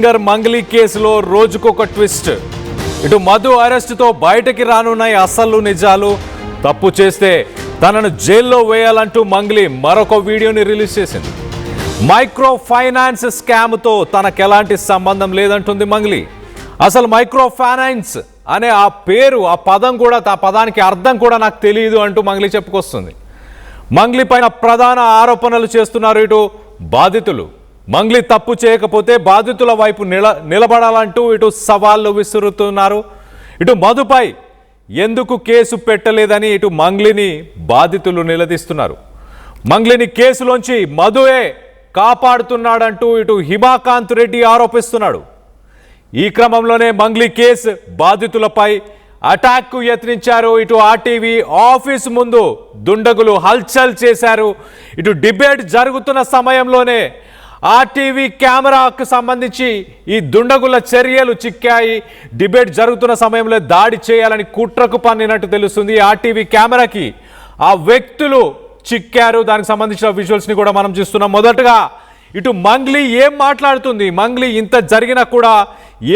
మంగ్లీ కేసులో రోజుకొక ట్విస్ట్. ఇటు మధు అరెస్టుతో బయటకి రానున్నాయి అసలు నిజాలు. తప్పు చేస్తే తనను జైల్లో వేయాలంటూ మంగ్లీ మరొక వీడియోని రిలీజ్ చేసింది. మైక్రో ఫైనాన్స్ స్కామ్తో తనకెలాంటి సంబంధం లేదంటుంది మంగ్లీ. అసలు మైక్రో ఫైనాన్స్ అనే ఆ పేరు, ఆ పదం కూడా, ఆ పదానికి అర్థం కూడా నాకు తెలియదు అంటూ మంగ్లీ చెప్పుకొస్తుంది. మంగ్లీ పైన ప్రధాన ఆరోపణలు చేస్తున్నారు ఇటు బాధితులు. మంగ్లీ తప్పు చేయకపోతే బాధితుల వైపు నిలబడాలంటూ ఇటు సవాళ్లు విసురుతున్నారు. ఇటు మధుపై ఎందుకు కేసు పెట్టలేదని ఇటు మంగ్లీని బాధితులు నిలదీస్తున్నారు. మంగ్లీని కేసులోంచి మధువే కాపాడుతున్నాడంటూ ఇటు హిమాకాంత్ రెడ్డి ఆరోపిస్తున్నాడు. ఈ క్రమంలోనే మంగ్లీ కేసు బాధితులపై అటాక్కు యత్నించారు. ఇటు ఆర్టీవీ ఆఫీస్ ముందు దుండగులు హల్చల్ చేశారు. ఇటు డిబేట్ జరుగుతున్న సమయంలోనే ఆర్టీవీ కెమెరాకు సంబంధించి ఈ దుండగుల చర్యలు చిక్కాయి. డిబేట్ జరుగుతున్న సమయంలో దాడి చేయాలని కుట్రకు పన్నినట్టు తెలుస్తుంది. ఆర్టీవీ కెమెరాకి ఆ వ్యక్తులు చిక్కారు. దానికి సంబంధించిన విజువల్స్ని కూడా మనం చూస్తున్నాం. మొదటగా ఇటు మంగ్లీ ఏం మాట్లాడుతుంది, మంగ్లీ ఇంత జరిగినా కూడా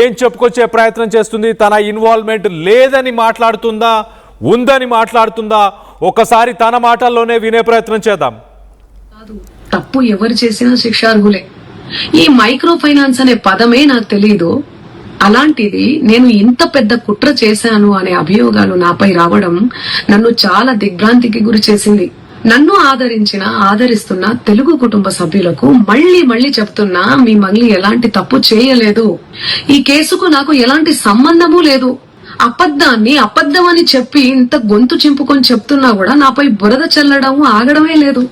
ఏం చెప్పుకొచ్చే ప్రయత్నం చేస్తుంది, తన ఇన్వాల్వ్మెంట్ లేదని మాట్లాడుతుందా, ఉందని మాట్లాడుతుందా, ఒకసారి తన మాటల్లోనే వినే ప్రయత్నం చేద్దాం. తప్పు ఎవరు చేసినా శిక్షార్హులే. ఈ మైక్రో ఫైనాన్స్ అనే పదమే నాకు తెలియదు. అలాంటిది నేను ఇంత పెద్ద కుట్ర చేశాను అనే అభియోగాలు నాపై రావడం నన్ను చాలా దిగ్భ్రాంతికి గురి చేసింది. నన్ను ఆదరిస్తున్న తెలుగు కుటుంబ సభ్యులకు మళ్ళీ చెప్తున్నా, మీ మంగ్లీ ఎలాంటి తప్పు చేయలేదు. ఈ కేసుకు నాకు ఎలాంటి సంబంధము లేదు. అబద్ధాన్ని అబద్ధమని చెప్పి ఇంత గొంతు చింపుకొని చెప్తున్నా కూడా నాపై బురద చల్లడం ఆగడమే లేదు.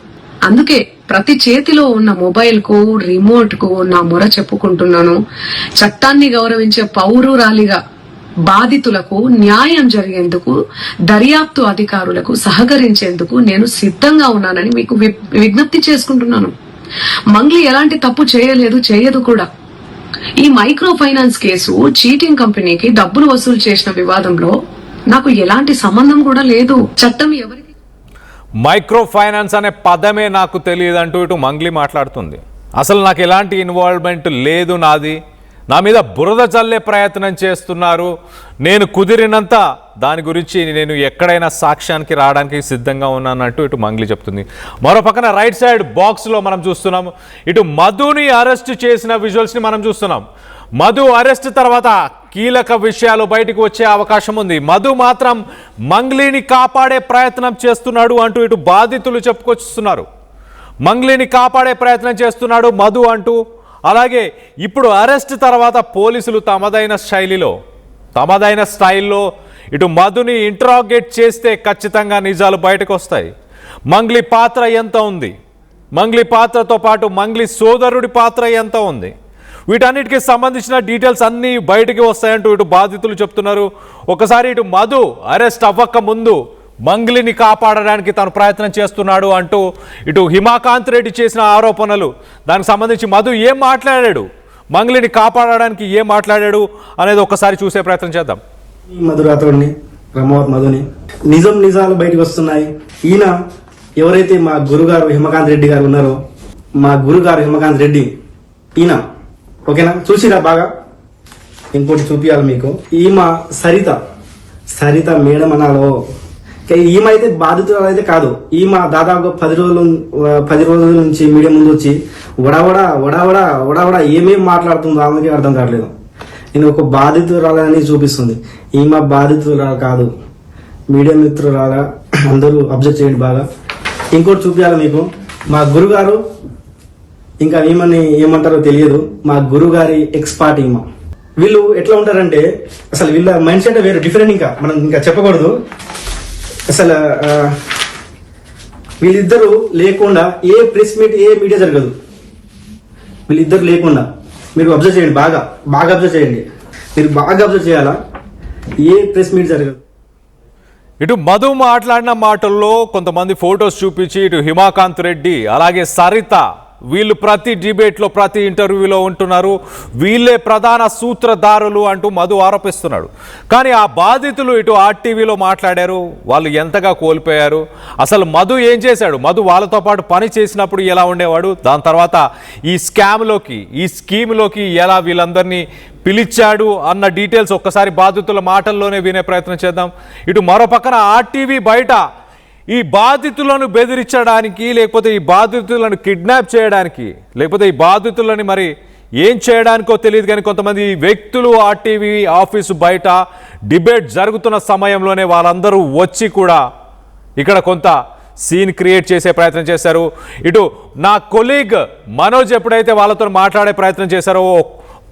అందుకే ప్రతి చేతిలో ఉన్న మొబైల్ కు, రిమోట్ కు నా మొర చెప్పుకుంటున్నాను. చట్టాన్ని గౌరవించే పౌరురాలిగా బాధితులకు న్యాయం జరిగేందుకు, దర్యాప్తు అధికారులకు సహకరించేందుకు నేను సిద్ధంగా ఉన్నానని మీకు విజ్ఞప్తి చేసుకుంటున్నాను. మంగ్లీ ఎలాంటి తప్పు చేయలేదు, చేయదు కూడా. ఈ మైక్రో ఫైనాన్స్ కేసు చీటింగ్ కంపెనీకి డబ్బులు వసూలు చేసిన వివాదంలో నాకు ఎలాంటి సంబంధం కూడా లేదు. చట్టం ఎవరికి మైక్రో ఫైనాన్స్ అనే పదమే నాకు తెలియదు అంటూ ఇటు మంగ్లీ మాట్లాడుతుంది. అసలు నాకు ఎలాంటి ఇన్వాల్వ్మెంట్ లేదు, నా మీద బురద చల్లే ప్రయత్నం చేస్తున్నారు. నేను కుదిరినంత దాని గురించి నేను ఎక్కడైనా సాక్ష్యానికి రావడానికి సిద్ధంగా ఉన్నానంటూ ఇటు మంగ్లీ చెప్తుంది. మరో పక్కన రైట్ సైడ్ బాక్స్లో మనం చూస్తున్నాం ఇటు మధుని అరెస్ట్ చేసిన విజువల్స్ని మనం చూస్తున్నాం. మధు అరెస్ట్ తర్వాత కీలక విషయాలు బయటకు వచ్చే అవకాశం ఉంది. మధు మాత్రం మంగ్లీని కాపాడే ప్రయత్నం చేస్తున్నాడు అంటూ ఇటు బాధితులు చెప్పుకొస్తున్నారు. మంగ్లీని కాపాడే ప్రయత్నం చేస్తున్నాడు మధు అంటూ. అలాగే ఇప్పుడు అరెస్ట్ తర్వాత పోలీసులు తమదైన స్టైల్లో ఇటు మధుని ఇంటరాగేట్ చేస్తే ఖచ్చితంగా నిజాలు బయటకు వస్తాయి. మంగ్లీ పాత్ర ఎంత ఉంది, మంగ్లీ పాత్రతో పాటు మంగ్లీ సోదరుడి పాత్ర ఎంత ఉంది, వీటన్నిటికీ సంబంధించిన డీటెయిల్స్ అన్నీ బయటికి వస్తాయంటూ ఇటు బాధితులు చెప్తున్నారు. ఒకసారి ఇటు మధు అరెస్ట్ అవ్వక ముందు మంగ్లీని కాపాడడానికి తను ప్రయత్నం చేస్తున్నాడు అంటూ ఇటు హిమాకాంత్ రెడ్డి చేసిన ఆరోపణలు, దానికి సంబంధించి మధు ఏం మాట్లాడాడు, మంగ్లీని కాపాడడానికి ఏం మాట్లాడాడు అనేది ఒకసారి చూసే ప్రయత్నం చేద్దాం. మధు రాథోడ్ని, రమావత్ మధుని నిజాలు బయటకు వస్తున్నాయి. ఈయన ఎవరైతే మా గురుగారు హిమాకాంత్ రెడ్డి గారు ఉన్నారో, మా గురుగారు హిమాకాంత్ రెడ్డి ఈయన, ఓకేనా, చూసిరా బాగా. ఇంకోటి చూపియాలి మీకు. ఈమె సరిత మేడం అనాలో. ఈమె అయితే బాధితురాలు అయితే కాదు. ఈమె దాదాపు 10 రోజుల నుంచి మీడియా ముందు వచ్చి వడావడా ఏమేమి మాట్లాడుతుందో ఆమెకి అర్థం కావట్లేదు. నేను ఒక బాధితురాలని చూపిస్తుంది. ఈమె బాధితురాలు కాదు, మీడియా మిత్రురాల. అందరూ అబ్జర్వ్ చేయండి బాగా. ఇంకోటి చూపించాలి మీకు. మా గురుగారు, ఇంకా ఏమని ఏమంటారో తెలియదు, మా గురుగారి ఎక్స్పర్ట్ ఈమె. వీళ్ళు ఎట్లా ఉంటారంటే అసలు వీళ్ళ మైండ్ సెట్ వేరే డిఫరెంట్. ఇంకా మనం ఇంకా చెప్పకూడదు. అసలు వీళ్ళిద్దరూ లేకుండా ఏ ప్రెస్ మీట్, ఏ మీడియా జరగదు. వీళ్ళిద్దరు లేకుండా మీరు అబ్జర్వ్ చేయండి, బాగా అబ్జర్వ్ చేయండి. మీరు బాగా అబ్జర్వ్ చేయాలా, ఏ ప్రెస్ మీట్ జరగదు. ఇటు మధు మాట్లాడిన మాటల్లో కొంతమంది ఫొటోస్ చూపించి ఇటు హిమాకాంత్ రెడ్డి అలాగే సరిత వీళ్ళు ప్రతి డిబేట్లో ప్రతి ఇంటర్వ్యూలో ఉంటున్నారు, వీళ్ళే ప్రధాన సూత్రధారులు అంటూ మధు ఆరోపిస్తున్నాడు. కానీ ఆ బాధితులు ఇటు ఆర్టీవీలో మాట్లాడారు, వాళ్ళు ఎంతగా కోల్పోయారు, అసలు మధు ఏం చేశాడు, మధు వాళ్ళతో పాటు పని చేసినప్పుడు ఎలా ఉండేవాడు, దాని తర్వాత ఈ స్కామ్లోకి ఈ స్కీమ్లోకి ఎలా వీళ్ళందరినీ పిలిచాడు అన్న డీటెయిల్స్ ఒక్కసారి బాధితుల మాటల్లోనే వినే ప్రయత్నం చేద్దాం. ఇటు మరో పక్కన ఆర్టీవీ బయట ఈ బాధితులను బెదిరించడానికి, లేకపోతే ఈ బాధితులను కిడ్నాప్ చేయడానికి, లేకపోతే ఈ బాధితులని మరి ఏం చేయడానికో తెలియదు కానీ కొంతమంది వ్యక్తులు ఆర్టీవీ ఆఫీసు బయట డిబేట్ జరుగుతున్న సమయంలోనే వాళ్ళందరూ వచ్చి కూడా ఇక్కడ కొంత సీన్ క్రియేట్ చేసే ప్రయత్నం చేశారు. ఇటు నా కొలీగ్ మనోజ్ ఎప్పుడైతే వాళ్ళతో మాట్లాడే ప్రయత్నం చేశారో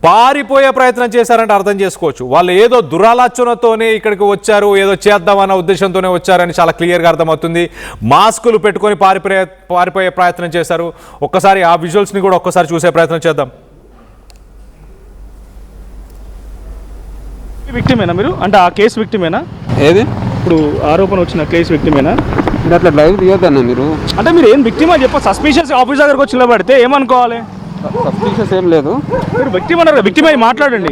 పారిపోయే ప్రయత్నం చేశారంటే అర్థం చేసుకోవచ్చు. వాళ్ళు ఏదో దురాలోచనతోనే ఇక్కడికి వచ్చారు, ఏదో చేద్దామన్న ఉద్దేశంతోనే వచ్చారని చాలా క్లియర్గా అర్థమవుతుంది. మాస్కులు పెట్టుకొని పారిపోయే ప్రయత్నం చేశారు. ఒక్కసారి ఆ విజువల్స్ని కూడా ఒక్కసారి చూసే ప్రయత్నం చేద్దాం. విక్టిమేనా మీరు? అంటే ఆ కేసు విక్టిమేనా? ఏది ఇప్పుడు ఆరోపణ వచ్చిన కేసు విక్టిమేనా? మీరు అట్లా లైవ్ తీయొద్దన్న. మీరు అంటే మీరు ఏం విక్టిమా చెప్ప, సస్పీషియస్ ఆఫీస్ దగ్గరకు వచ్చి నిలబడితే ఏమనుకోవాలి? సస్పీషియస్ ఏం లేదు. మీరు విక్టిమ్ అన్నారు, విక్టిమ్ అయి మాట్లాడండి.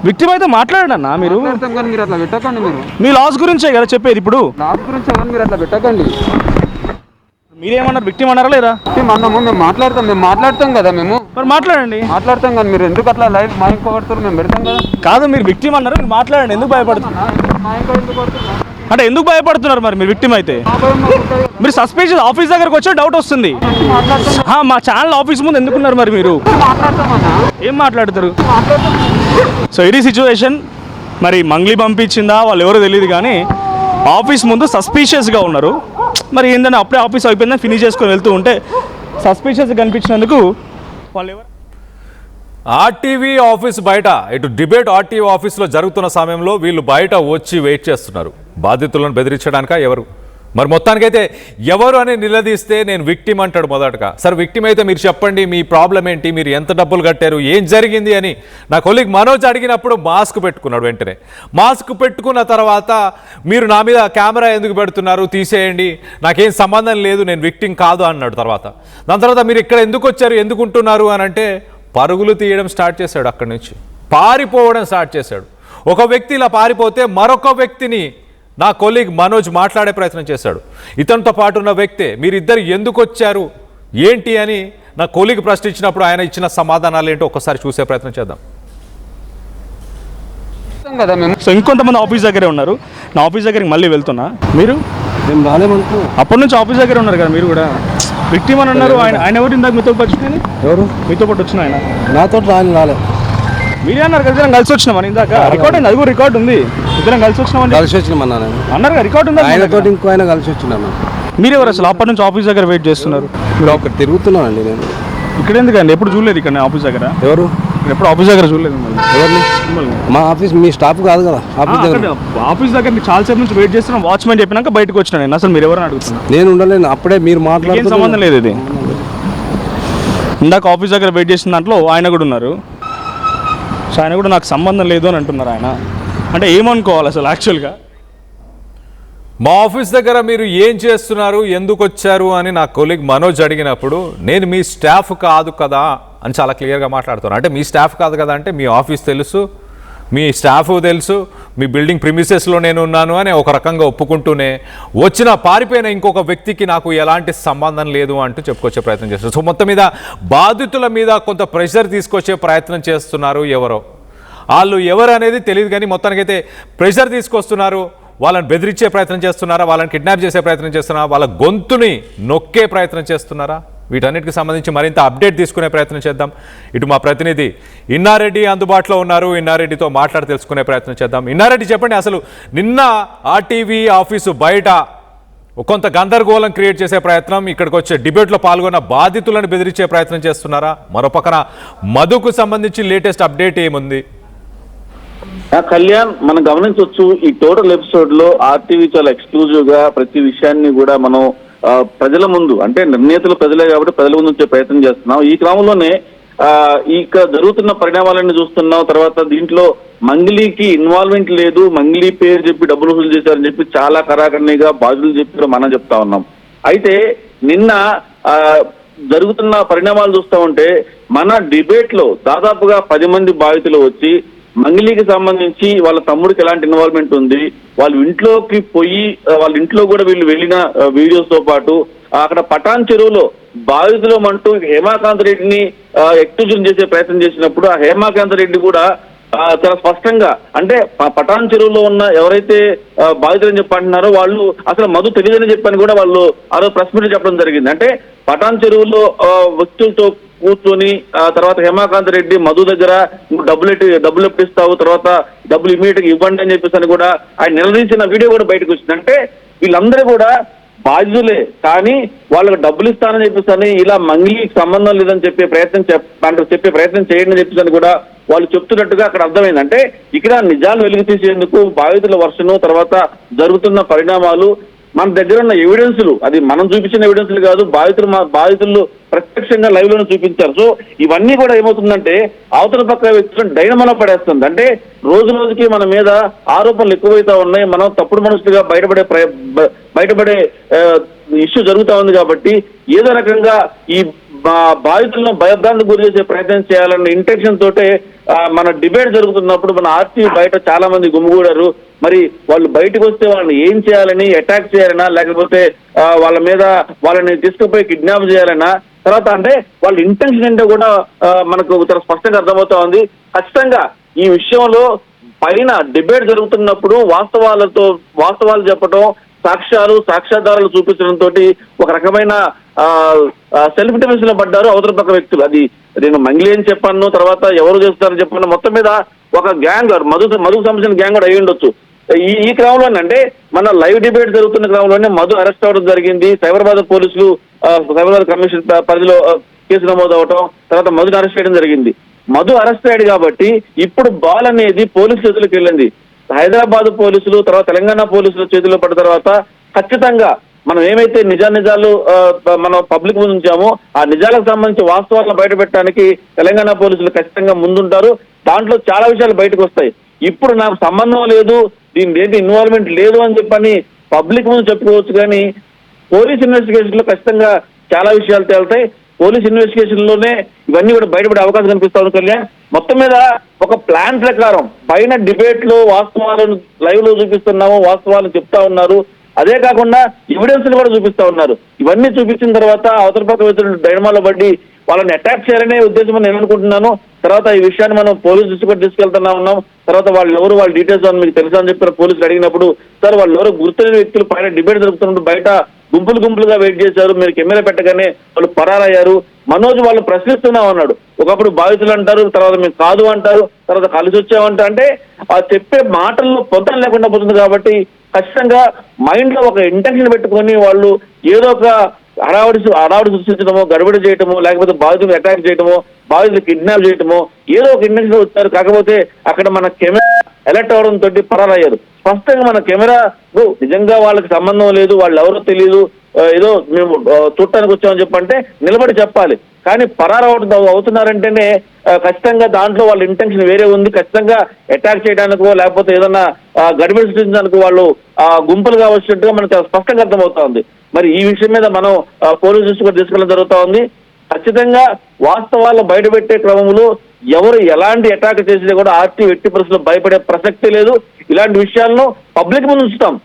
విక్టిమ్ అయితే మాట్లాడండి అన్న. మీరు కానీ మీరు అట్లా పెట్టకండి. మీరు మీ లాస్ గురించే కదా చెప్పేది. ఇప్పుడు లాస్ గురించి కానీ మీరు అట్లా పెట్టకండి. మీరేమన్నారు, విక్టిమ్ అన్నారా లేదా? అన్నాము, మేము మాట్లాడతాం కదా. మేము మరి మాట్లాడతాం కానీ మీరు ఎందుకు అట్లా లైవ్ మా ఇంకో పడుతారు? మేము పెడతాం కదా. కాదు, మీరు విక్టిమ్ అన్నారు, మీరు మాట్లాడండి. ఎందుకు భయపడుతున్నారు? అంటే ఎందుకు భయపడుతున్నారు మరి మీరు విక్టిమ్ అయితే? మీరు సస్పెన్షన్ ఆఫీస్ దగ్గరకు వచ్చే డౌట్ వస్తుంది. మా ఛానల్ ఆఫీస్ ముందు ఎందుకున్నారు మరి మీరు? ఏం మాట్లాడతారు? సో ఇది సిచ్యువేషన్. మరి మంగ్లీ పంపించిందా వాళ్ళు ఎవరో తెలియదు కానీ ఆఫీస్ ముందు సస్పీషియస్గా ఉన్నారు. మరి ఏంటంటే అప్పుడే ఆఫీస్ అయిపోయిందని ఫినిష్ చేసుకొని వెళ్తూ ఉంటే సస్పీషియస్గా కనిపించినందుకు వాళ్ళు ఎవరు? ఆర్టీవీ ఆఫీస్ బయట ఇటు డిబేట్ ఆర్టీవీ ఆఫీస్లో జరుగుతున్న సమయంలో వీళ్ళు బయట వచ్చి వెయిట్ చేస్తున్నారు. బాధితులను బెదిరించడానిక ఎవరు? మరి మొత్తానికైతే ఎవరు అని నిలదీస్తే నేను విక్టిమ్ అంటాడు మొదటగా. సరే విక్టిమ్ అయితే మీరు చెప్పండి, మీ ప్రాబ్లం ఏంటి, మీరు ఎంత డబ్బులు కట్టారు, ఏం జరిగింది అని నా కొలీగ్ మనోజ్ అడిగినప్పుడు మాస్క్ పెట్టుకున్నాడు. వెంటనే మాస్క్ పెట్టుకున్న తర్వాత మీరు నా మీద కెమెరా ఎందుకు పెడుతున్నారు, తీసేయండి, నాకేం సంబంధం లేదు, నేను విక్టిమ్ కాదు అన్నాడు. దాని తర్వాత మీరు ఇక్కడ ఎందుకు వచ్చారు, ఎందుకు ఉంటున్నారు అని అంటే పరుగులు తీయడం స్టార్ట్ చేశాడు. అక్కడి నుంచి పారిపోవడం స్టార్ట్ చేశాడు. ఒక వ్యక్తి ఇలా పారిపోతే మరొక వ్యక్తిని నా కొలీగ్ మనోజ్ మాట్లాడే ప్రయత్నం చేశాడు. ఇతనితో పాటు ఉన్న వ్యక్తే మీరిద్దరు ఎందుకు వచ్చారు ఏంటి అని నా కొలీగ్ ప్రశ్నించినప్పుడు ఆయన ఇచ్చిన సమాధానాలు ఏంటో ఒక్కసారి చూసే ప్రయత్నం చేద్దాం. సో ఇంకొంతమంది ఆఫీస్ దగ్గరే ఉన్నారు. నా ఆఫీస్ దగ్గరికి మళ్ళీ వెళ్తున్నా. మీరు మేము రాలేమనుకో. అప్పటి నుంచి ఆఫీస్ దగ్గర ఉన్నారు కదా మీరు కూడా. విక్టిమ్ అని అన్నారు. ఆయన ఎవరు ఇందాక మీతో వచ్చిన? ఎవరు మీతో పాటు వచ్చిన ఆయన? నాతో రాలే. మీరే అన్నారు కదా ఇద్దరం కలిసి వచ్చినామని. ఇందాక రికార్డ్ అయింది, అది కూడా రికార్డ్ ఉంది. ఇద్దరం కలిసి వచ్చినామని అన్నారు కదా, రికార్డ్ ఉంది. ఆయనతోటి ఇంకో ఆయన కలిసి వచ్చినాను. మీరెవరు అసలు? అప్పటి నుంచి ఆఫీస్ దగ్గర వెయిట్ చేస్తున్నారు. మీరు అక్కడ తిరుగుతున్నానండి. నేను ఇక్కడ ఎందుకండి? ఎప్పుడు చూడలేదు ఇక్కడ ఆఫీస్ దగ్గర. ఎవరు? ఎప్పుడు ఆఫీస్ దగ్గర చూడలేదు. ఎవరిని? మా ఆఫీస్ మీ స్టాఫ్ కాదు కదా. ఆఫీస్ దగ్గర చాలా సేపు నుంచి వెయిట్ చేస్తున్నాం. వాచ్మెన్ చెప్పినాక బయటకు వచ్చినా నేను. అసలు మీరు ఎవరైనా అడుగుతున్నా? నేను ఉండలేను. అప్పుడే మీరు మాట్లాడే సంబంధం లేదు. ఇది ఇందాక ఆఫీస్ దగ్గర వెయిట్ చేసిన దాంట్లో ఆయన కూడా ఉన్నారు. సో ఆయన కూడా నాకు సంబంధం లేదు అని అంటున్నారు. ఆయన అంటే ఏమనుకోవాలి అసలు యాక్చువల్గా? మా ఆఫీస్ దగ్గర మీరు ఏం చేస్తున్నారు, ఎందుకు వచ్చారు అని నా కొలీగ్ మనోజ్ అడిగినప్పుడు నేను మీ స్టాఫ్ కాదు కదా అని చాలా క్లియర్గా మాట్లాడుతున్నాను. అంటే మీ స్టాఫ్ కాదు కదా అంటే మీ ఆఫీస్ తెలుసు, మీ స్టాఫ్ తెలుసు, మీ బిల్డింగ్ ప్రిమిసెస్లో నేను ఉన్నాను అని ఒక రకంగా ఒప్పుకుంటూనే పారిపోయిన ఇంకొక వ్యక్తికి నాకు ఎలాంటి సంబంధం లేదు అంటూ చెప్పుకొచ్చే ప్రయత్నం చేస్తున్నారు. సో మొత్తం మీద బాధితుల మీద కొంత ప్రెషర్ తీసుకొచ్చే ప్రయత్నం చేస్తున్నారు. వాళ్ళు ఎవరు అనేది తెలియదు కానీ మొత్తానికైతే ప్రెషర్ తీసుకొస్తున్నారు. వాళ్ళని బెదిరించే ప్రయత్నం చేస్తున్నారా, వాళ్ళని కిడ్నాప్ చేసే ప్రయత్నం చేస్తున్నారా, వాళ్ళ గొంతుని నొక్కే ప్రయత్నం చేస్తున్నారా? వీటన్నిటికి సంబంధించి మరింత అప్డేట్ తీసుకునే ప్రయత్నం చేద్దాం. ఇటు మా ప్రతినిధి ఇన్నారెడ్డి అందుబాటులో ఉన్నారు. ఇన్నారెడ్డితో మాట్లాడి తెలుసుకునే ప్రయత్నం చేద్దాం. ఇన్నారెడ్డి చెప్పండి, అసలు నిన్న ఆర్టీవీ ఆఫీసు బయట కొంత గందరగోళం క్రియేట్ చేసే ప్రయత్నం, ఇక్కడికి వచ్చే డిబేట్లో పాల్గొన్న బాధితులను బెదిరించే ప్రయత్నం చేస్తున్నారా? మరోపక్కన మధుకు సంబంధించి లేటెస్ట్ అప్డేట్ ఏముంది? కళ్యాణ్, మనం గమనించవచ్చు ఈ టోటల్ ఎపిసోడ్ లో ఆర్టీవీ చాలా ఎక్స్క్లూజివ్ గా ప్రతి విషయాన్ని కూడా మనం ప్రజల ముందు, అంటే నిర్ణేతలు ప్రజలే కాబట్టి ప్రజల ముందు వచ్చే ప్రయత్నం చేస్తున్నాం. ఈ క్రమంలోనే ఇక జరుగుతున్న పరిణామాలన్నీ చూస్తున్నాం. తర్వాత దీంట్లో మంగ్లీకి ఇన్వాల్వ్మెంట్ లేదు, మంగ్లీ పేరు చెప్పి డబ్బులు వసూలు చేశారని చెప్పి చాలా కరాఖండిగా బాధ్యులు చెప్పి మనం చెప్తా ఉన్నాం. అయితే నిన్న జరుగుతున్న పరిణామాలు చూస్తూ ఉంటే మన డిబేట్ లో దాదాపుగా 10 మంది బాధితులు వచ్చి మంగిలికి సంబంధించి వాళ్ళ తమ్ముడికి ఎలాంటి ఇన్వాల్వ్మెంట్ ఉంది, వాళ్ళ ఇంట్లోకి పోయి వాళ్ళ ఇంట్లో కూడా వీళ్ళు వెళ్ళిన వీడియోస్ తో పాటు అక్కడ పటాన్ చెరువులో బాధితులు అంటూ హేమాకాంత్ రెడ్డిని ఎక్స్క్యూజన్ చేసే ప్రయత్నం చేసినప్పుడు ఆ హేమాకాంత్ రెడ్డి కూడా చాలా స్పష్టంగా అంటే పటాన్ చెరువులో ఉన్న ఎవరైతే బాధితులని చెప్పంటున్నారో వాళ్ళు అసలు మధు తెలియదని చెప్పని కూడా వాళ్ళు ఆ రోజు ప్రెస్ మీట్ చెప్పడం జరిగింది. అంటే పటాన్ చెరువులో వ్యక్తులతో కూర్చొని తర్వాత హేమాకాంత్ రెడ్డి మధు దగ్గర డబ్బులు ఎప్పిస్తావు, తర్వాత డబ్బులు ఇమీడియట్ గా ఇవ్వండి అని చెప్పేసి అని కూడా ఆయన నిలదీసిన వీడియో కూడా బయటకు వచ్చింది. అంటే వీళ్ళందరూ కూడా బాధ్యులే, కానీ వాళ్ళకి డబ్బులు ఇస్తానని చెప్పేసి ఇలా మంగిలికి సంబంధం లేదని చెప్పే ప్రయత్నం చేయండి అని చెప్పేసి కూడా వాళ్ళు చెప్తున్నట్టుగా అక్కడ అర్థమైంది. అంటే ఇక్కడ నిజాలు వెలుగు తీసేందుకు బాధితుల వర్షను తర్వాత జరుగుతున్న పరిణామాలు మన దగ్గర ఉన్న ఎవిడెన్సులు, అది మనం చూపించిన ఎవిడెన్సులు కాదు, బాధితులు ప్రత్యక్షంగా లైవ్ లోనే చూపించారు. సో ఇవన్నీ కూడా ఏమవుతుందంటే అవతల పక్క వ్యక్తులను డైనమలో పడేస్తుంది. అంటే రోజు రోజుకి మన మీద ఆరోపణలు ఎక్కువైతా ఉన్నాయి, మనం తప్పుడు మనుషులుగా బయటపడే ఇష్యూ జరుగుతా ఉంది. కాబట్టి ఏదో రకంగా ఈ బాధితులను భయభ్రాంతికి గురి చేసే ప్రయత్నం చేయాలన్న ఇంటెన్షన్ తోటే మన డిబేట్ జరుగుతున్నప్పుడు మన ఆర్టీవీ బయట చాలా మంది గుమిగూడారు. మరి వాళ్ళు బయటకు వస్తే వాళ్ళని ఏం చేయాలని, అటాక్ చేయాలన్నా లేకపోతే వాళ్ళ మీద వాళ్ళని తీసుకుపోయి కిడ్నాప్ చేయాలన్నా, తర్వాత అంటే వాళ్ళ ఇంటెన్షన్ ఏంటో కూడా మనకు చాలా స్పష్టంగా అర్థమవుతా ఉంది. ఖచ్చితంగా ఈ విషయంలో పైన డిబేట్ జరుగుతున్నప్పుడు వాస్తవాలు చెప్పడం, సాక్ష్యాధారాలు చూపించడంతో ఒక రకమైన సెల్ఫ్ డిఫెన్స్ లో పడ్డారు అవతల పక్క వ్యక్తులు. అది నేను మంగిలి అని చెప్పాను, తర్వాత ఎవరు చేస్తారని చెప్పాను, మొత్తం మీద ఒక గ్యాంగ్ మధుకు సంబంధించిన గ్యాంగ్ కూడా అయ్యి ఉండొచ్చు. ఈ క్రమంలోనే అంటే మన లైవ్ డిబేట్ జరుగుతున్న క్రమంలోనే మధు అరెస్ట్ అవ్వడం జరిగింది. సైబరాబాద్ పోలీసులు సైబరాబాద్ కమిషన్ పరిధిలో కేసు నమోదు అవటం, తర్వాత మధుని అరెస్ట్ చేయడం జరిగింది. మధు అరెస్ట్ అయ్యాడు కాబట్టి ఇప్పుడు బాల్ అనేది పోలీసు చేతులకు వెళ్ళింది. హైదరాబాద్ పోలీసులు తర్వాత తెలంగాణ పోలీసుల చేతిలో పడిన తర్వాత ఖచ్చితంగా మనం ఏమైతే నిజాలు మనం పబ్లిక్ ముందు ఉంచామో ఆ నిజాలకు సంబంధించి వాస్తవాలను బయట పెట్టడానికి తెలంగాణ పోలీసులు ఖచ్చితంగా ముందుంటారు. దాంట్లో చాలా విషయాలు బయటకు వస్తాయి. ఇప్పుడు నాకు సంబంధం లేదు, దీని ఏంటి ఇన్వాల్వ్మెంట్ లేదు అని చెప్పని పబ్లిక్ ముందు చెప్పుకోవచ్చు, కానీ పోలీస్ ఇన్వెస్టిగేషన్ లో ఖచ్చితంగా చాలా విషయాలు తేలుతాయి. పోలీస్ ఇన్వెస్టిగేషన్ లోనే ఇవన్నీ కూడా బయటపడే అవకాశం కనిపిస్తా ఉంది. కళ్యాణ్, మొత్తం మీద ఒక ప్లాన్ ప్రకారం పైన డిబేట్ లో వాస్తవాలను లైవ్ లో చూపిస్తున్నాము, వాస్తవాలను చెప్తా ఉన్నారు, అదే కాకుండా ఎవిడెన్స్ కూడా చూపిస్తా ఉన్నారు. ఇవన్నీ చూపించిన తర్వాత అవతల పక్క వ్యక్తులు డైనమాలో పడి వాళ్ళని అటాక్ చేయాలనే ఉద్దేశం నేను అనుకుంటున్నాను. తర్వాత ఈ విషయాన్ని మనం పోలీసు దృష్టి కూడా తీసుకెళ్తున్నా ఉన్నాం. తర్వాత వాళ్ళు ఎవరు, వాళ్ళ డీటెయిల్స్ అని మీకు తెలుసా అని చెప్పారు పోలీసులు అడిగినప్పుడు. సార్ వాళ్ళు ఎవరు గుర్తులేని వ్యక్తులు పైన డిబేట్ జరుగుతున్నప్పుడు బయట గుంపులుగా వెయిట్ చేశారు, మీరు కెమెరా పెట్టగానే వాళ్ళు పరారయ్యారు. మనోజ్ వాళ్ళు ప్రశ్నిస్తున్నాం అన్నాడు. ఒకప్పుడు బాధితులు అంటారు, తర్వాత మేము కాదు అంటారు, తర్వాత కలిసి వచ్చామంట. అంటే ఆ చెప్పే మాటల్లో పొంతం లేకుండా పోతుంది. కాబట్టి ఖచ్చితంగా మైండ్ లో ఒక ఇంటెన్షన్ పెట్టుకొని వాళ్ళు ఏదో ఒక హడావుడి సృష్టించడమో, గడబడి చేయటమో, లేకపోతే బాధితులు అటాక్ చేయటమో, బాధితులు కిడ్నాప్ చేయటమో ఏదో ఒక ఇంటెన్షన్ వచ్చారు. కాకపోతే అక్కడ మన కెమెరా అలర్ట్ అవడంతో పరారయ్యారు. స్పష్టంగా మన కెమెరా నిజంగా వాళ్ళకి సంబంధం లేదు, వాళ్ళు ఎవరో తెలియదు, ఏదో మేము చూడటానికి వచ్చామని చెప్పంటే నిలబడి చెప్పాలి. కానీ అవుతున్నారంటేనే ఖచ్చితంగా దాంట్లో వాళ్ళ ఇంటెన్షన్ వేరే ఉంది. ఖచ్చితంగా అటాక్ చేయడానికో లేకపోతే ఏదన్నా గడిబిడి సృష్టించడానికి వాళ్ళు గుంపులుగా వచ్చినట్టుగా మనకు చాలా స్పష్టంగా అర్థమవుతా ఉంది. మరి ఈ విషయం మీద మనం పోలీసు దృష్టి కూడా తీసుకెళ్ళడం జరుగుతా ఉంది. ఖచ్చితంగా వాస్తవాలు బయటపెట్టే క్రమంలో ఎవరు ఎలాంటి అటాక్ చేసినా కూడా ఆర్టీ ఎట్టి పరిస్థితుల్లో భయపడే ప్రసక్తి లేదు. ఇలాంటి విషయాలను పబ్లిక్ ముందు ఉంచుతాం.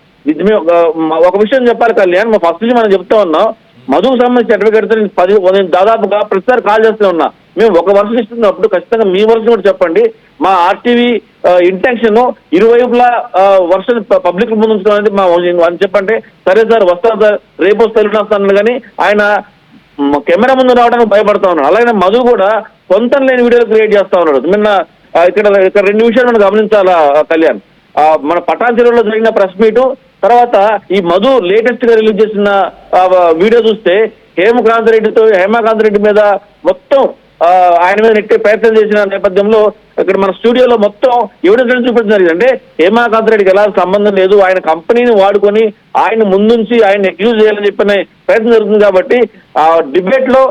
ఒక విషయం చెప్పాలి కళ్యాణ్, ఫస్ట్ నుంచి మనం చెప్తా ఉన్నాం, మధుకు సంబంధించి సర్టిఫికేట్ నేను దాదాపుగా ప్రతిసారి కాల్ చేస్తూ ఉన్నా. మేము ఒక వర్షం ఇస్తున్నప్పుడు ఖచ్చితంగా మీ వర్షం కూడా చెప్పండి. మా ఆర్టీవీ ఇంటెన్షన్ ఇరువైపులా వర్షం పబ్లిక్ ముందు ఉంచడం అనేది మా అని చెప్పంటే, సరే సార్ వస్తాను సార్, రేపు వస్తాను కానీ ఆయన కెమెరా ముందు రావడానికి భయపడతా ఉన్నాడు. అలాగే మధు కూడా సొంతం లేని వీడియోలు క్రియేట్ చేస్తా ఉన్నాడు. నిన్న ఇక్కడ 2 విషయాలు మనం గమనించాలా కళ్యాణ్. మన పటాన్ చెరువులో జరిగిన ప్రెస్ మీటు, తర్వాత ఈ మధు లేటెస్ట్ గా రిలీజ్ చేసిన వీడియో చూస్తే హేమాకాంత్ రెడ్డి మీద మొత్తం ఆయన మీద నెట్టే ప్రయత్నం చేసిన నేపథ్యంలో ఇక్కడ మన స్టూడియోలో మొత్తం ఎవిడెన్స్ చూపించడం జరిగింది. అంటే హేమాకాంత్ రెడ్డికి ఎలా సంబంధం లేదు, ఆయన కంపెనీని వాడుకొని ఆయన ముందుంచి ఆయన ఎక్యూజ్ చేయాలని చెప్పిన ప్రయత్నం జరుగుతుంది. కాబట్టి ఆ డిబేట్ లో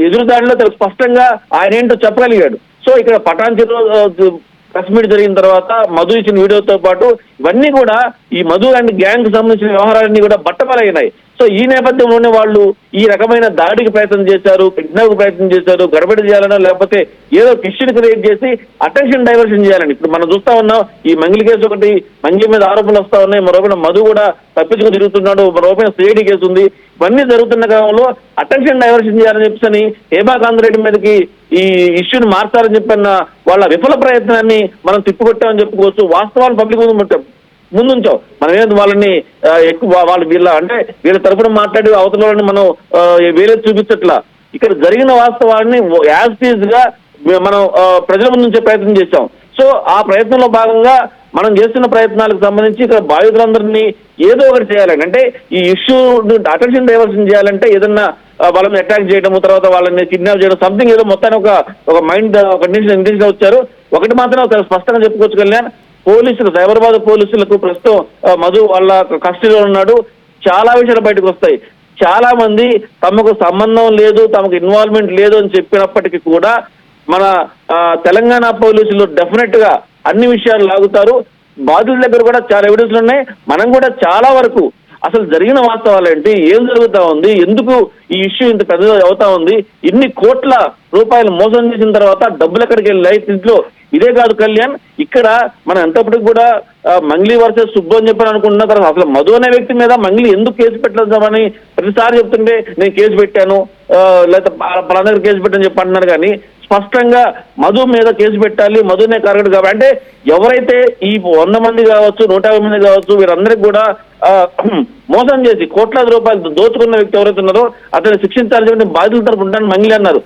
ఎదురుదాడిలో స్పష్టంగా ఆయన ఏంటో చెప్పగలిగాడు. సో ఇక్కడ పటాన్ చెరువు ప్రెస్ మీట్ జరిగిన తర్వాత మధు ఇచ్చిన వీడియోతో పాటు ఇవన్నీ కూడా ఈ మధు అండ్ గ్యాంగ్ కు సంబంధించిన వ్యవహారాలన్నీ కూడా బట్టబలైనాయి. సో ఈ నేపథ్యంలోనే వాళ్ళు ఈ రకమైన దాడికి ప్రయత్నం చేశారు, కిడ్నాప్ ప్రయత్నం చేశారు, గడబడి చేయాలనో లేకపోతే ఏదో కిషన్ క్రియేట్ చేసి అటెన్షన్ డైవర్షన్ చేయాలని. ఇప్పుడు మనం చూస్తా ఉన్నాం, ఈ మంగిలి కేసు ఒకటి, మంగి మీద ఆరోపణలు వస్తా ఉన్నాయి, మరోపైన మధు కూడా తప్పించుకుని తిరుగుతున్నాడు, మరోపైన సిఐడి కేసు ఉంది. ఇవన్నీ జరుగుతున్న క్రమంలో అటెన్షన్ డైవర్షన్ చేయాలని చెప్పని హేమాకాంత్ రెడ్డి మీదకి ఈ ఇష్యూని మార్చాలని చెప్పన్న వాళ్ళ విఫల ప్రయత్నాన్ని మనం తిప్పుకొట్టామని చెప్పుకోవచ్చు. వాస్తవాలు పబ్లిక్ ముందుంచాం. మనం ఏంటి వాళ్ళని ఎక్కువ వాళ్ళు వీళ్ళ తరఫున మాట్లాడి అవతల వాళ్ళని మనం వేరే చూపించట్లా. ఇక్కడ జరిగిన వాస్తవాన్ని యాజ్ టీజ్ గా మనం ప్రజల ముందు ఉంచే ప్రయత్నం చేశాం. సో ఆ ప్రయత్నంలో భాగంగా మనం చేస్తున్న ప్రయత్నాలకు సంబంధించి ఇక్కడ బాధితులందరినీ ఏదో ఒకటి చేయాలండి. అంటే ఈ ఇష్యూ అటెన్షన్ డైవర్షన్ చేయాలంటే ఏదన్నా వాళ్ళని అటాక్ చేయడము, తర్వాత వాళ్ళని కిడ్నాప్ చేయడం, సంథింగ్ ఏదో మొత్తాన్ని ఒక మైండ్ కండిషన్ వచ్చారు. ఒకటి మాత్రం స్పష్టంగా చెప్పుకోవచ్చు కళ్యాణ్, పోలీసులు, సైబరాబాద్ పోలీసులకు ప్రస్తుతం మధు వాళ్ళ కస్టడీలో ఉన్నాడు. చాలా విషయాలు బయటకు వస్తాయి. చాలా మంది తమకు సంబంధం లేదు, తమకు ఇన్వాల్వ్మెంట్ లేదు అని చెప్పినప్పటికీ కూడా మన తెలంగాణ పోలీసులు డెఫినెట్ గా అన్ని విషయాలు లాగుతారు. బాధితుల దగ్గర కూడా చాలా ఎవిడెన్స్లు ఉన్నాయి. మనం కూడా చాలా వరకు అసలు జరిగిన వాస్తవాలు ఏంటి, ఏం జరుగుతా ఉంది, ఎందుకు ఈ ఇష్యూ ఇంత పెద్ద అవుతా ఉంది, ఇన్ని కోట్ల రూపాయలు మోసం చేసిన తర్వాత డబ్బులు ఎక్కడికి వెళ్ళాయి, ఇంట్లో ఇదే కాదు కళ్యాణ్, ఇక్కడ మనం ఎంతప్పటికి కూడా మంగ్లీ వర్సెస్ సుబ్బు అని చెప్పని అనుకుంటున్న తర్వాత అసలు మధు అనే వ్యక్తి మీద మంగ్లీ ఎందుకు కేసు పెట్టలేదని ప్రతిసారి చెప్తుంటే నేను కేసు పెట్టాను, లేకపోతే పలానా కేసు పెట్టని చెప్పి అంటున్నారు. కానీ స్పష్టంగా మధు మీద కేసు పెట్టాలి, మధునే కరెక్ట్ కాబట్టి అంటే ఎవరైతే ఈ 100 మంది కావచ్చు, 150 మంది కావచ్చు, వీరందరికీ కూడా మోసం చేసి కోట్లాది రూపాయలు దోచుకున్న వ్యక్తి ఎవరైతే ఉన్నారో అతన్ని శిక్షించాలని చెప్పి బాధితుల తరపు ఉంటాను మంగ్లీ అన్నారు.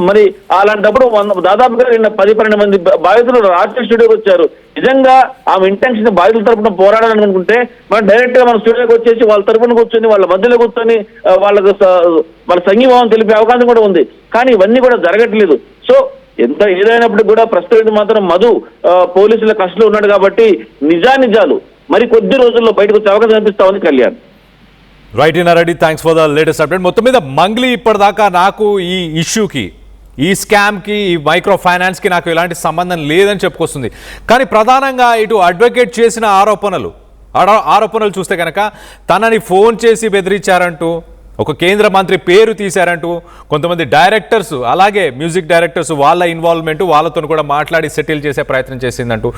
మరి అలాంటప్పుడు దాదాపుగా 10-12 మంది బాధితులు రాత్రి స్టూడియోకి వచ్చారు. నిజంగా ఆమె ఇంటెన్షన్ బాధితుల తరపున పోరాడాలని అనుకుంటే మనం డైరెక్ట్ గా మన స్టూడియోకి వచ్చేసి వాళ్ళ తరపున కూర్చొని వాళ్ళ మధ్యలో కూర్చొని వాళ్ళ సంఘీభావం తెలిపే అవకాశం కూడా ఉంది. కానీ ఇవన్నీ కూడా జరగట్లేదు. సో ఏదైనప్పటికీ కూడా ప్రస్తుతం మాత్రం మధు పోలీసుల కస్టడీలో ఉన్నాడు కాబట్టి నిజాలు మరి కొద్ది రోజుల్లో బయటకు వచ్చే అవకాశం కనిపిస్తా ఉంది Kalyan. Right in Reddy, thanks for the latest update. మొత్తం మీద మంగ్లీ ఇప్పటిదాకా నాకు ఈ ఇష్యూకి, ఈ స్కామ్కి, ఈ మైక్రో ఫైనాన్స్కి నాకు ఎలాంటి సంబంధం లేదని చెప్పుకొస్తుంది. కానీ ప్రధానంగా ఇటు అడ్వకేట్ చేసిన ఆరోపణలు చూస్తే కనుక తనని ఫోన్ చేసి బెదిరించారంటూ, ఒక కేంద్ర మంత్రి పేరు తీశారంటూ, కొంతమంది డైరెక్టర్స్, అలాగే మ్యూజిక్ డైరెక్టర్స్ వాళ్ళ ఇన్వాల్వ్మెంట్, వాళ్ళతో కూడా మాట్లాడి సెటిల్ చేసే ప్రయత్నం చేసిందంటూ,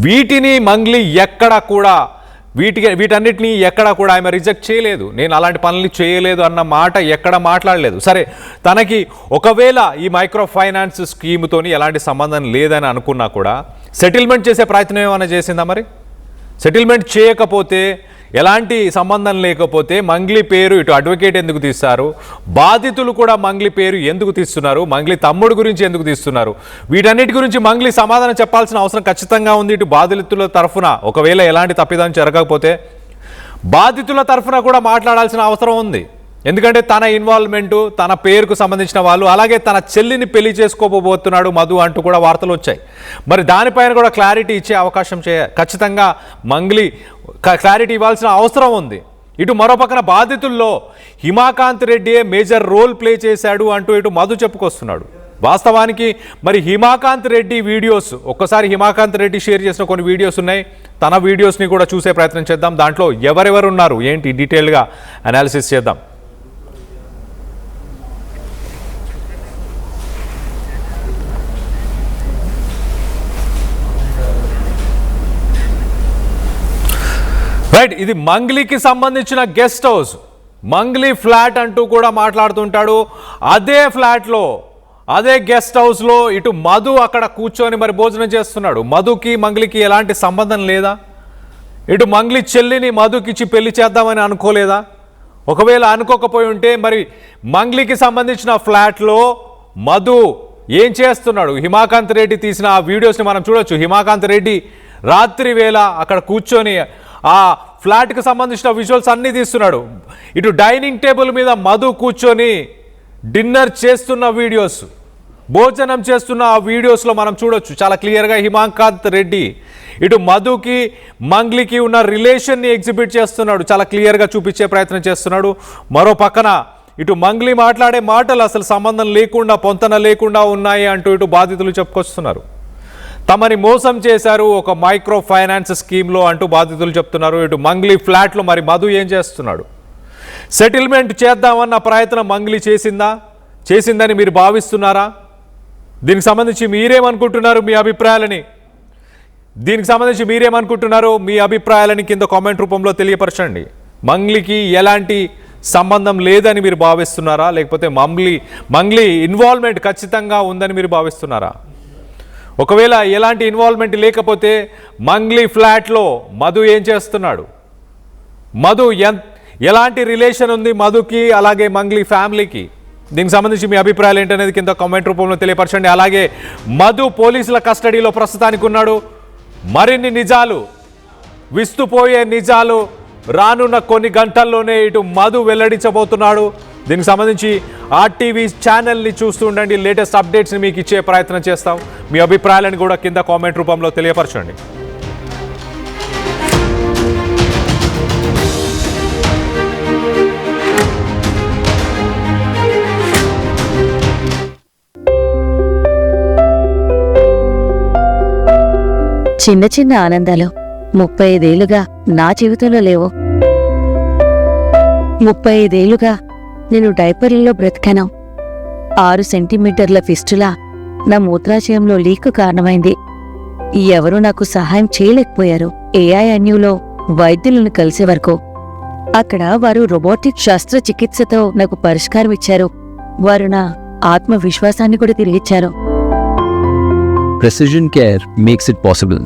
వీటిని మంగ్లీ ఎక్కడా కూడా వీటన్నిటినీ ఎక్కడా కూడా ఆమె రిజెక్ట్ చేయలేదు. నేను అలాంటి పనులు చేయలేదు అన్న మాట ఎక్కడ మాట్లాడలేదు. సరే, తనకి ఒకవేళ ఈ మైక్రో ఫైనాన్స్ స్కీమ్తోని ఎలాంటి సంబంధం లేదని అనుకున్నా కూడా సెటిల్మెంట్ చేసే ప్రయత్నం ఏమైనా చేసిందా? మరి సెటిల్మెంట్ చేయకపోతే, ఎలాంటి సంబంధం లేకపోతే మంగ్లీ పేరు ఇటు అడ్వకేట్ ఎందుకు తీస్తారు, బాధితులు కూడా మంగ్లీ పేరు ఎందుకు తీస్తున్నారు, మంగ్లీ తమ్ముడు గురించి ఎందుకు తీస్తున్నారు, వీటన్నిటి గురించి మంగ్లీ సమాధానం చెప్పాల్సిన అవసరం ఖచ్చితంగా ఉంది. ఇటు బాధితుల తరఫున ఒకవేళ ఎలాంటి తప్పిదం జరగకపోతే బాధితుల తరఫున కూడా మాట్లాడాల్సిన అవసరం ఉంది. ఎందుకంటే తన ఇన్వాల్వ్మెంటు, తన పేరుకు సంబంధించిన వాళ్ళు, అలాగే తన చెల్లిని పెళ్లి చేసుకోబోతున్నాడు మధు అంటూ కూడా వార్తలు వచ్చాయి. మరి దానిపైన కూడా క్లారిటీ ఇచ్చే అవకాశం ఖచ్చితంగా మంగ్లీ క్లారిటీ ఇవ్వాల్సిన అవసరం ఉంది. ఇటు మరో పక్కన బాధితుల్లో హిమాకాంత్ రెడ్డియే మేజర్ రోల్ ప్లే చేశాడు అంటూ ఇటు మధు చెప్పుకొస్తున్నాడు. వాస్తవానికి మరి హిమాకాంత్ రెడ్డి వీడియోస్, ఒక్కసారి హిమాకాంత్ రెడ్డి షేర్ చేసిన కొన్ని వీడియోస్ ఉన్నాయి, తన వీడియోస్ని కూడా చూసే ప్రయత్నం చేద్దాం. దాంట్లో ఎవరెవరు ఉన్నారు ఏంటి డీటెయిల్గా అనాలిసిస్ చేద్దాం. రైట్, ఇది మంగ్లీకి సంబంధించిన గెస్ట్ హౌస్, మంగ్లీ ఫ్లాట్ అంటూ కూడా మాట్లాడుతుంటాడు. అదే ఫ్లాట్లో, అదే గెస్ట్ హౌస్లో ఇటు మధు అక్కడ కూర్చొని మరి భోజనం చేస్తున్నాడు. మధుకి మంగ్లీకి ఎలాంటి సంబంధం లేదా? ఇటు మంగ్లీ చెల్లిని మధుకిచ్చి పెళ్లి చేద్దామని అనుకోలేదా? ఒకవేళ అనుకోకపోయి ఉంటే మరి మంగ్లీకి సంబంధించిన ఫ్లాట్లో మధు ఏం చేస్తున్నాడు? హిమాకాంత్ రెడ్డి తీసిన ఆ వీడియోస్ని మనం చూడొచ్చు. హిమాకాంత్ రెడ్డి రాత్రి వేళ అక్కడ కూర్చొని ఆ ఫ్లాట్కి సంబంధించిన విజువల్స్ అన్నీ తీస్తున్నాడు. ఇటు డైనింగ్ టేబుల్ మీద మధు కూర్చొని డిన్నర్ చేస్తున్న వీడియోస్, భోజనం చేస్తున్న ఆ వీడియోస్లో మనం చూడొచ్చు చాలా క్లియర్గా. హిమాకాంత్ రెడ్డి ఇటు మధుకి మంగ్లీకి ఉన్న రిలేషన్ని ఎగ్జిబిట్ చేస్తున్నాడు, చాలా క్లియర్గా చూపించే ప్రయత్నం చేస్తున్నాడు. మరో పక్కన ఇటు మంగ్లీ మాట్లాడే మాటలు అసలు సంబంధం లేకుండా, పొంతన లేకుండా ఉన్నాయి అంటూ ఇటు బాధితులు చెప్పుకొస్తున్నారు. తమని మోసం చేశారు ఒక మైక్రో ఫైనాన్స్ స్కీమ్లో అంటూ బాధితులు చెప్తున్నారు. ఇటు మంగ్లీ ఫ్లాట్లో మరి మధు ఏం చేస్తున్నాడు? సెటిల్మెంట్ చేద్దామన్న ప్రయత్నం మంగ్లీ చేసిందని మీరు భావిస్తున్నారా? దీనికి సంబంధించి మీరేమనుకుంటున్నారు? మీ అభిప్రాయాలని కింద కామెంట్ రూపంలో తెలియపరచండి. మంగ్లీకి ఎలాంటి సంబంధం లేదని మీరు భావిస్తున్నారా, లేకపోతే మంగ్లీ ఇన్వాల్వ్మెంట్ ఖచ్చితంగా ఉందని మీరు భావిస్తున్నారా? ఒకవేళ ఎలాంటి ఇన్వాల్వ్మెంట్ లేకపోతే మంగ్లీ ఫ్లాట్లో మధు ఏం చేస్తున్నాడు? ఎలాంటి రిలేషన్ ఉంది మధుకి అలాగే మంగ్లీ ఫ్యామిలీకి? దీనికి సంబంధించి మీ అభిప్రాయాలు ఏంటనేది కింద కామెంట్ రూపంలో తెలియపరచండి. అలాగే మధు పోలీసుల కస్టడీలో ప్రస్తుతానికి ఉన్నాడు. మరిన్ని నిజాలు, విస్తుపోయే నిజాలు రానున్న కొన్ని గంటల్లోనే ఇటు మధు వెల్లడించబోతున్నాడు. దీనికి సంబంధించి ఆర్టీవీ ఛానల్ని చూస్తూ ఉండండి. లేటెస్ట్ అప్డేట్స్ని మీకు ఇచ్చే ప్రయత్నం చేస్తాం. మీ అభిప్రాయాలను కూడా కింద కామెంట్ రూపంలో తెలియపరచండి. చిన్న చిన్న ఆనందాలు 35 ఏళ్లుగా నా జీవితంలో లేవు. 35 ఏళ్లుగా నేను డైపర్లలో బ్రతికాను. 6 సెంటీమీటర్ల ఫిస్టులా నా మూత్రాశయంలో లీక్ కారణమైంది. ఎవరూ నాకు సహాయం చేయలేకపోయారు. AINUలో వైద్యులను కలిసే వరకు. అక్కడ వారు రోబోటిక్ శస్త్రచికిత్సతో నాకు పరిష్కారం ఇచ్చారు. వారు నా ఆత్మవిశ్వాసాన్ని కూడా తిరిగిచ్చారు. Precision Care makes it possible.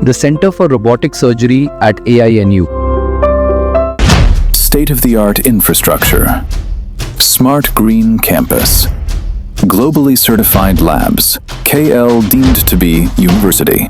The Center for Robotic Surgery at AINU. State-of-the-art infrastructure. Smart Green Campus. Globally certified labs. KL deemed to be university.